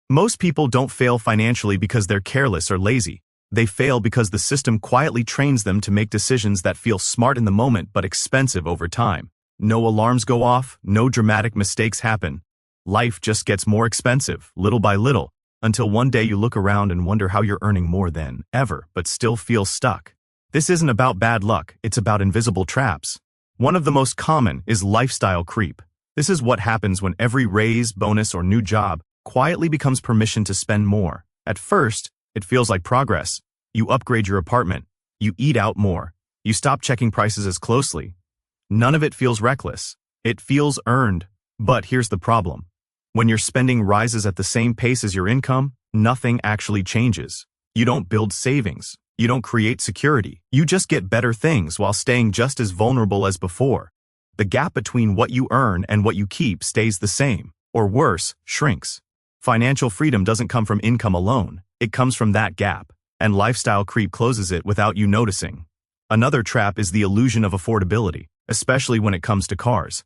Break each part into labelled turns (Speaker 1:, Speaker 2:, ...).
Speaker 1: Most people don't fail financially because they're careless or lazy. They fail because the system quietly trains them to make decisions that feel smart in the moment but expensive over time. No alarms go off, no dramatic mistakes happen. Life just gets more expensive, little by little, until one day you look around and wonder how you're earning more than ever but still feel stuck. This isn't about bad luck, it's about invisible traps. One of the most common is lifestyle creep. This is what happens when every raise, bonus, or new job quietly becomes permission to spend more. At first, it feels like progress. You upgrade your apartment. You eat out more. You stop checking prices as closely. None of it feels reckless. It feels earned. But here's the problem. When your spending rises at the same pace as your income, nothing actually changes. You don't build savings. You don't create security. You just get better things while staying just as vulnerable as before. The gap between what you earn and what you keep stays the same, or worse, shrinks. Financial freedom doesn't come from income alone. It comes from that gap, and lifestyle creep closes it without you noticing. Another trap is the illusion of affordability, especially when it comes to cars.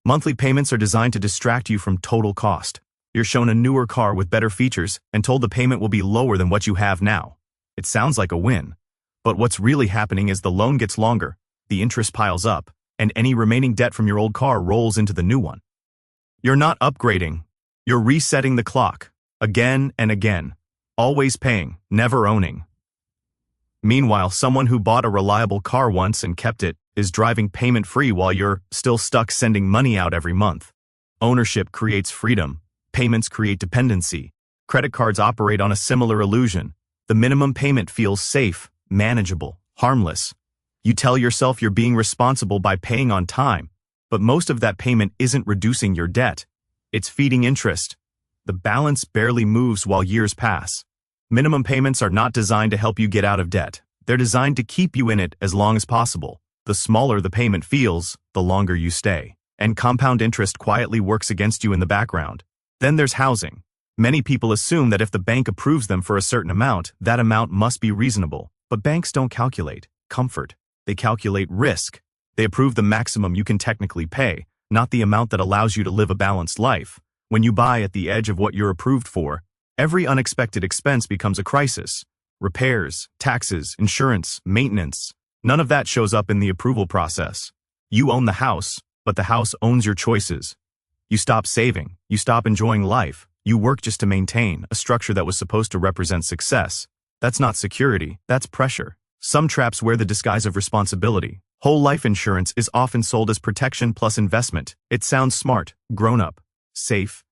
Speaker 1: Monthly payments are designed to distract you from total cost. You're shown a newer car with better features and told the payment will be lower than what you have now. It sounds like a win, but what's really happening is the loan gets longer, the interest piles up, and any remaining debt from your old car rolls into the new one. You're not upgrading. You're resetting the clock, again and again. Always paying, never owning. Meanwhile, someone who bought a reliable car once and kept it is driving payment-free while you're still stuck sending money out every month. Ownership creates freedom. Payments create dependency. Credit cards operate on a similar illusion. The minimum payment feels safe, manageable, harmless. You tell yourself you're being responsible by paying on time, but most of that payment isn't reducing your debt. It's feeding interest. The balance barely moves while years pass. Minimum payments are not designed to help you get out of debt. They're designed to keep you in it as long as possible. The smaller the payment feels, the longer you stay. And compound interest quietly works against you in the background. Then there's housing. Many people assume that if the bank approves them for a certain amount, that amount must be reasonable. But banks don't calculate comfort. They calculate risk. They approve the maximum you can technically pay, not the amount that allows you to live a balanced life. When you buy at the edge of what you're approved for, every unexpected expense becomes a crisis. Repairs, taxes, insurance, maintenance. None of that shows up in the approval process. You own the house, but the house owns your choices. You stop saving. You stop enjoying life. You work just to maintain a structure that was supposed to represent success. That's not security, that's pressure. Some traps wear the disguise of responsibility. Whole life insurance is often sold as protection plus investment. It sounds smart, grown-up, safe.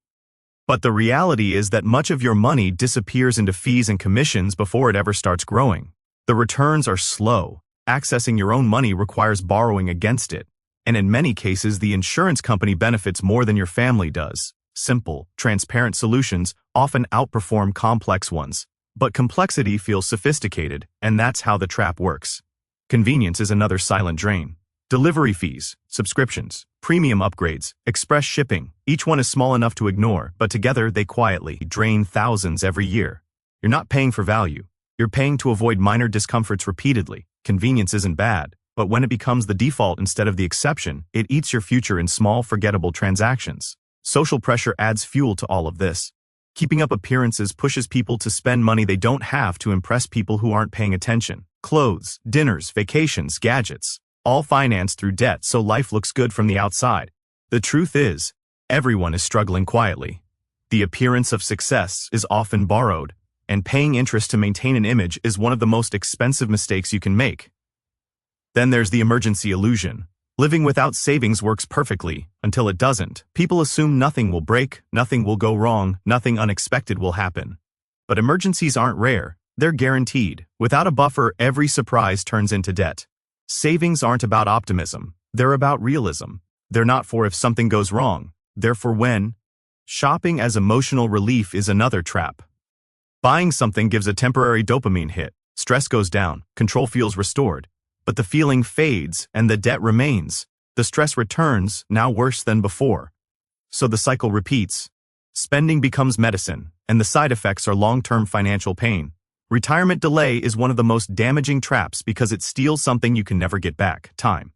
Speaker 1: But the reality is that much of your money disappears into fees and commissions before it ever starts growing. The returns are slow. Accessing your own money requires borrowing against it. And in many cases, the insurance company benefits more than your family does. Simple, transparent solutions often outperform complex ones. But complexity feels sophisticated, and that's how the trap works. Convenience is another silent drain. Delivery fees, subscriptions, premium upgrades, express shipping, each one is small enough to ignore, but together they quietly drain thousands every year. You're not paying for value. You're paying to avoid minor discomforts repeatedly. Convenience isn't bad, but when it becomes the default instead of the exception, it eats your future in small, forgettable transactions. Social pressure adds fuel to all of this. Keeping up appearances pushes people to spend money they don't have to impress people who aren't paying attention. Clothes, dinners, vacations, gadgets, all financed through debt so life looks good from the outside. The truth is, everyone is struggling quietly. The appearance of success is often borrowed, and paying interest to maintain an image is one of the most expensive mistakes you can make. Then there's the emergency illusion. Living without savings works perfectly, until it doesn't. People assume nothing will break, nothing will go wrong, nothing unexpected will happen. But emergencies aren't rare, they're guaranteed. Without a buffer, every surprise turns into debt. Savings aren't about optimism, they're about realism. They're not for if something goes wrong, they're for when. Shopping as emotional relief is another trap. Buying something gives a temporary dopamine hit, stress goes down, control feels restored. But the feeling fades and the debt remains. The stress returns, now worse than before. So the cycle repeats. Spending becomes medicine, and the side effects are long-term financial pain. Retirement delay is one of the most damaging traps because it steals something you can never get back: time.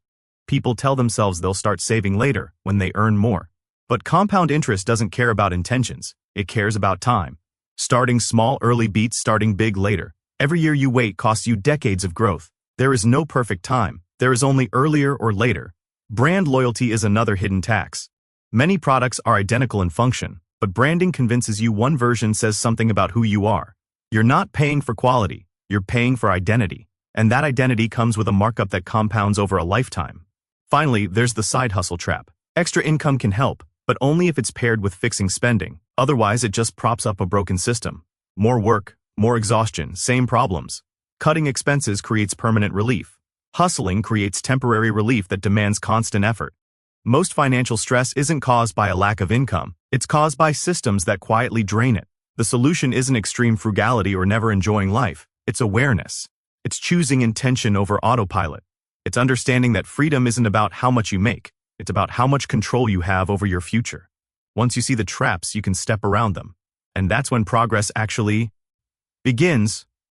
Speaker 1: People tell themselves they'll start saving later, when they earn more. But compound interest doesn't care about intentions, it cares about time. Starting small early beats starting big later. Every year you wait costs you decades of growth. There is no perfect time. There is only earlier or later. Brand loyalty is another hidden tax. Many products are identical in function, but branding convinces you one version says something about who you are. You're not paying for quality, you're paying for identity. And that identity comes with a markup that compounds over a lifetime. Finally, there's the side hustle trap. Extra income can help, but only if it's paired with fixing spending. Otherwise, it just props up a broken system. More work, more exhaustion, same problems. Cutting expenses creates permanent relief. Hustling creates temporary relief that demands constant effort. Most financial stress isn't caused by a lack of income, it's caused by systems that quietly drain it. The solution isn't extreme frugality or never enjoying life, it's awareness. It's choosing intention over autopilot. It's understanding that freedom isn't about how much you make, it's about how much control you have over your future. Once you see the traps, you can step around them. And that's when progress actually begins.